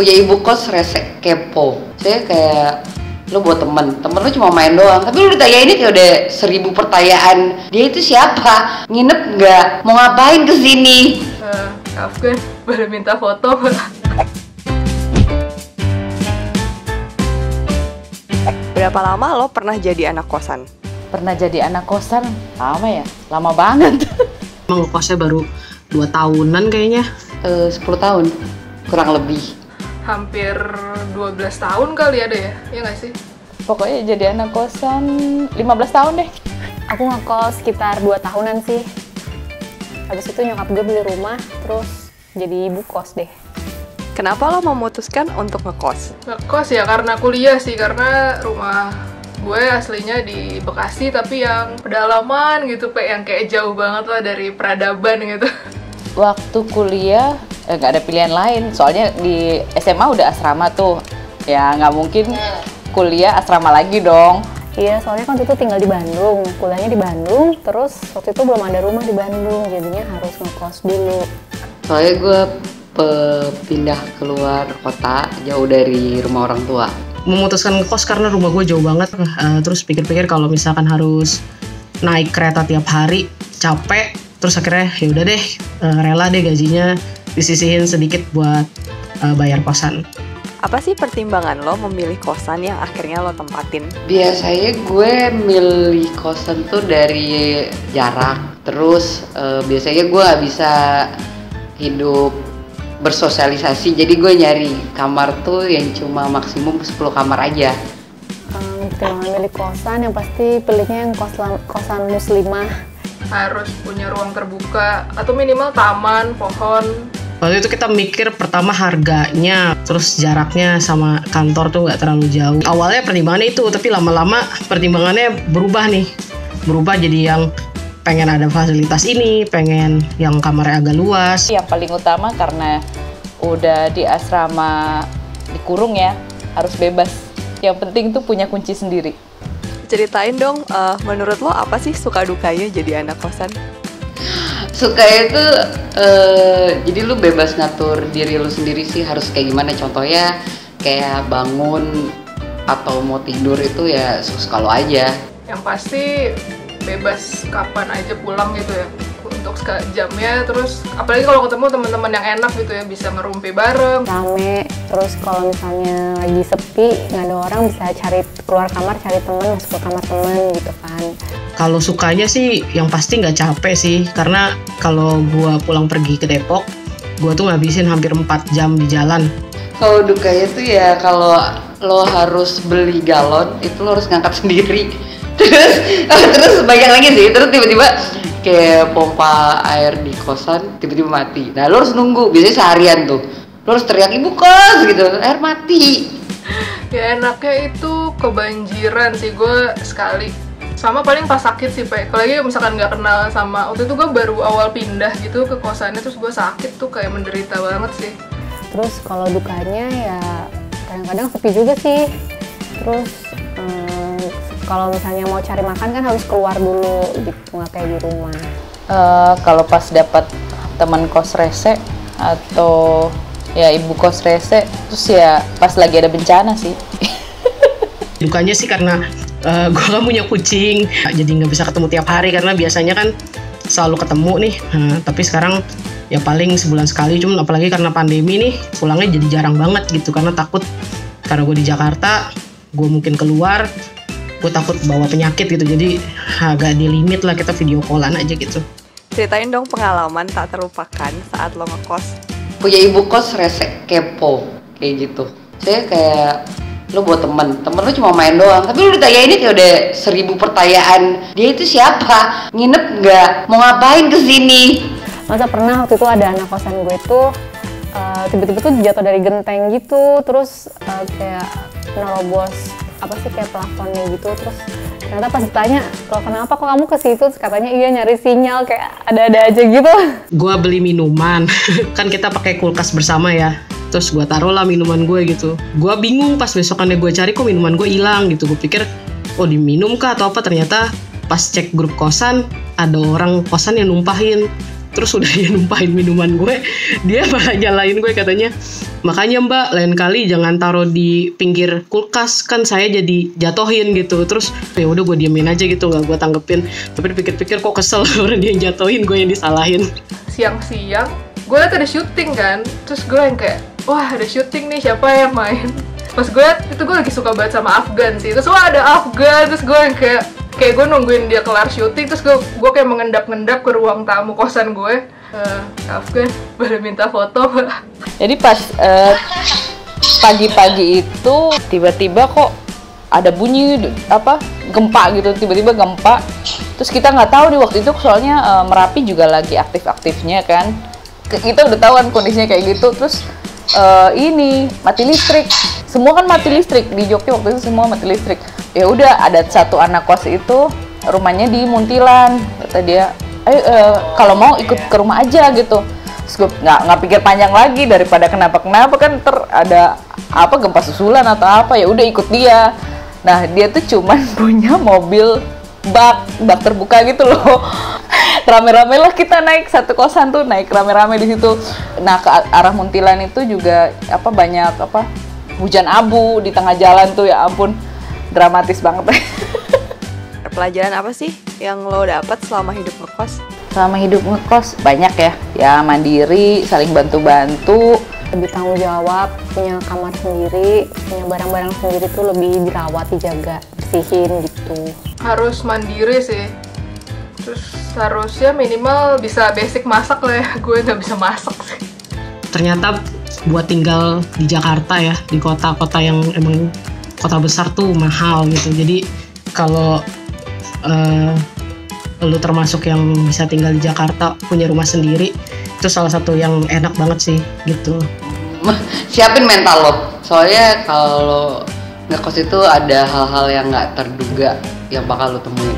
punya ibu kos rese kepo. Saya kayak lu buat temen lu cuma main doang, tapi lu ditanyain kayak udah 1000 pertanyaan. Dia itu siapa? Nginep nggak? Mau ngapain kesini? Afgan baru minta foto. Berapa lama lo pernah jadi anak kosan? Pernah jadi anak kosan, lama ya? Lama banget. Emang kosnya baru 2 tahunan kayaknya. 10 tahun, kurang lebih. Hampir 12 tahun kali ada ya? Iya nggak sih? Pokoknya jadi anak kosan 15 tahun deh. Aku ngekos sekitar 2 tahunan sih. Habis itu nyokap gue beli rumah, terus jadi ibu kos deh. Kenapa lo memutuskan untuk ngekos? Ngekos ya karena kuliah sih, karena rumah gue aslinya di Bekasi tapi yang pedalaman gitu, yang kayak jauh banget lah dari peradaban gitu. Waktu kuliah nggak ada pilihan lain, soalnya di SMA udah asrama tuh, ya nggak mungkin kuliah asrama lagi dong. Iya, soalnya kan waktu itu tinggal di Bandung, kuliahnya di Bandung, terus waktu itu belum ada rumah di Bandung, jadinya harus ngekos dulu. Soalnya gue pindah keluar kota, jauh dari rumah orang tua. Memutuskan ngekos karena rumah gue jauh banget. Terus pikir-pikir kalau misalkan harus naik kereta tiap hari, capek. Terus akhirnya ya udah deh, rela deh gajinya disisihin sedikit buat bayar kosan. Apa sih pertimbangan lo memilih kosan yang akhirnya lo tempatin? Biasanya gue milih kosan tuh dari jarak. Terus biasanya gue gak bisa hidup bersosialisasi, jadi gue nyari kamar tuh yang cuma maksimum 10 kamar aja. Pertimbangan milih kosan yang pasti pilihnya yang kosan muslimah. Harus punya ruang terbuka atau minimal taman, pohon. Waktu itu kita mikir pertama harganya, terus jaraknya sama kantor tuh nggak terlalu jauh. Awalnya pertimbangannya itu, tapi lama-lama pertimbangannya berubah nih. Berubah jadi yang pengen ada fasilitas ini, pengen yang kamarnya agak luas. Yang paling utama karena udah di asrama dikurung ya, harus bebas. Yang penting tuh punya kunci sendiri. Ceritain dong, menurut lo apa sih suka dukanya jadi anak kosan? Suka itu jadi lu bebas ngatur diri lu sendiri sih, harus kayak gimana. Contohnya kayak bangun atau mau tidur itu ya suka lu aja. Yang pasti bebas kapan aja pulang gitu ya, untuk jamnya. Terus apalagi kalau ketemu teman-teman yang enak gitu ya, bisa ngerumpi bareng, rame. Terus kalau misalnya lagi sepi nggak ada orang, bisa cari keluar kamar, cari teman, masuk ke kamar teman gitu kan. Kalau sukanya sih yang pasti nggak capek sih, karena kalau gua pulang pergi ke Depok, gua tuh ngabisin hampir 4 jam di jalan. Kalau dukanya tuh ya kalau lo harus beli galon itu lo harus ngangkat sendiri. Terus banyak lagi sih, terus tiba-tiba kayak pompa air di kosan tiba-tiba mati. Nah lo harus nunggu, biasanya seharian tuh lo harus teriak ibu kos gitu, air mati. Ya enaknya itu kebanjiran sih gue sekali, sama paling pas sakit sih Pak. Kalau lagi misalkan nggak kenal sama, waktu itu gue baru awal pindah gitu ke kosannya, terus gue sakit tuh kayak menderita banget sih. Terus kalau dukanya ya kadang-kadang sepi juga sih. Terus kalau misalnya mau cari makan kan harus keluar dulu gitu, nggak kayak di rumah. Kalau pas dapat teman kos rese atau ya ibu kos rese, terus ya pas lagi ada bencana sih. Dukanya sih karena gue kan punya kucing, jadi nggak bisa ketemu tiap hari karena biasanya kan selalu ketemu nih. Tapi sekarang ya paling sebulan sekali, cuman apalagi karena pandemi nih pulangnya jadi jarang banget gitu, karena takut, karena gue di Jakarta, gue mungkin keluar, gue takut bawa penyakit gitu, jadi agak di limit lah kita video callan aja gitu. Ceritain dong pengalaman tak terlupakan saat lo ngekos. Punya ibu kos rese kepo kayak gitu. Saya kayak lu buat temen lu cuma main doang, tapi lu ditanyain kayak udah 1000 pertanyaan. Dia itu siapa? Nginep nggak? Mau ngapain kesini? Masa pernah waktu itu ada anak kosan gue tuh tiba-tiba tuh jatuh dari genteng gitu, terus kayak nerobos apa sih kayak plafonnya gitu. Terus ternyata pas ditanya, kalau kenapa kok kamu ke situ, katanya iya nyari sinyal, kayak ada-ada aja gitu. Gue beli minuman, kan kita pakai kulkas bersama ya. Terus gue taruh lah minuman gue gitu. Gue bingung pas besokannya gue cari kok minuman gue hilang gitu. Gue pikir oh diminum kah atau apa, ternyata pas cek grup kosan ada orang kosan yang numpahin. Terus udah dia numpahin minuman gue, dia malah nyalain gue, katanya, makanya Mbak lain kali jangan taruh di pinggir kulkas, kan saya jadi jatohin gitu. Terus ya udah gue diemin aja gitu, nggak gue tanggepin. Tapi dipikir-pikir kok kesel orang dia yang jatohin, gue yang disalahin. Siang-siang gue liat ada syuting kan, terus gue yang kayak wah ada syuting nih, siapa yang main. Pas gue liat itu, gue lagi suka banget sama Afgan sih, terus wah ada Afgan, terus gue yang kayak gue nungguin dia kelar syuting, terus gue kayak mengendap-ngendap ke ruang tamu kosan gue. Afgan boleh minta foto. Jadi pas pagi-pagi itu tiba-tiba kok ada bunyi apa gempa gitu, tiba-tiba gempa. Terus kita nggak tahu nih waktu itu, soalnya Merapi juga lagi aktif-aktifnya kan. Kita udah tahu kan kondisinya kayak gitu. Terus ini mati listrik, semua kan mati listrik di Jogja waktu itu, semua mati listrik. Ya udah, ada satu anak kos itu rumahnya di Muntilan, kata dia, ayo kalau mau ikut ke rumah aja gitu. Terus gue nggak pikir panjang lagi, daripada kenapa kan ada apa gempa susulan atau apa, ya udah ikut dia. Nah dia tuh cuman punya mobil bak terbuka gitu loh. Rame-rame lah kita naik, satu kosan tuh naik rame-rame di situ. Nah ke arah Muntilan itu juga banyak hujan abu di tengah jalan tuh, ya ampun, dramatis banget. Pelajaran apa sih yang lo dapat selama hidup ngekos? Selama hidup ngekos banyak ya mandiri, saling bantu-bantu. Lebih tanggung jawab, punya kamar sendiri, punya barang-barang sendiri tuh lebih dirawat, dijaga, bersihin gitu. Harus mandiri sih, terus harusnya minimal bisa basic masak lah ya. Gue nggak bisa masak sih. Ternyata buat tinggal di Jakarta ya, di kota-kota yang emang kota besar tuh mahal gitu. Jadi kalau lu termasuk yang bisa tinggal di Jakarta, punya rumah sendiri, itu salah satu yang enak banget sih gitu. Siapin mental lo, soalnya kalau ngekos itu ada hal-hal yang nggak terduga yang bakal lo temuin.